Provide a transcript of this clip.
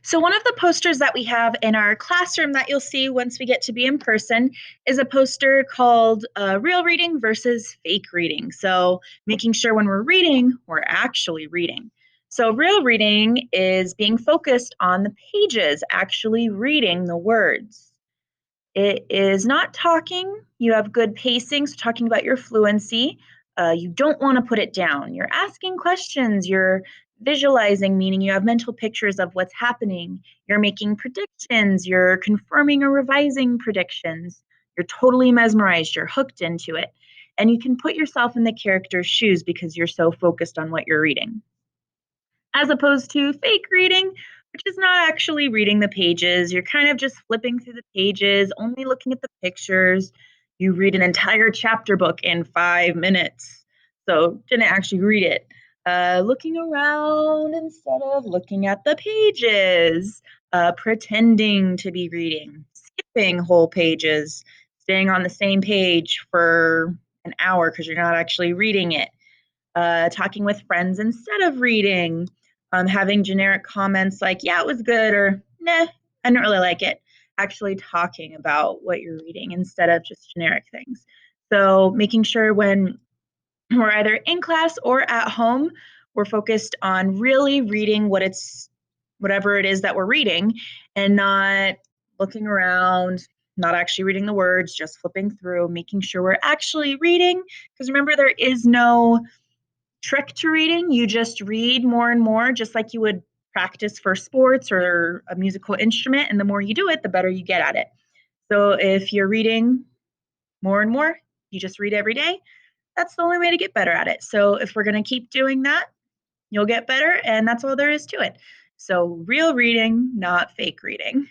So, one of the posters that we have in our classroom that you'll see once we get to be in person is a poster called Real Reading versus Fake Reading. So, making sure when we're reading, we're actually reading. So, real reading is being focused on the pages, actually reading the words. It is not talking. You have good pacing, so talking about your fluency. You don't want to put it down. You're asking questions. You're visualizing, meaning you have mental pictures of what's happening. You're making predictions. You're confirming or revising predictions. You're totally mesmerized. You're hooked into it. And you can put yourself in the character's shoes because you're so focused on what you're reading, as opposed to fake reading, which is not actually reading the pages. You're kind of just flipping through the pages, only looking at the pictures. You read an entire chapter book in 5 minutes. So, didn't actually read it. Looking around instead of looking at the pages, pretending to be reading, skipping whole pages, staying on the same page for an hour because you're not actually reading it, talking with friends instead of reading, having generic comments like, yeah, it was good, or nah, I didn't really like it. Actually talking about what you're reading instead of just generic things. So making sure when we're either in class or at home, we're focused on really reading whatever it is that we're reading, and not looking around, not actually reading the words, just flipping through, making sure we're actually reading. Because remember, there is no trick to reading. You just read more and more, just like you would practice for sports or a musical instrument. And the more you do it, the better you get at it. So if you're reading more and more, you just read every day. That's the only way to get better at it. So if we're going to keep doing that, you'll get better. And that's all there is to it. So real reading, not fake reading.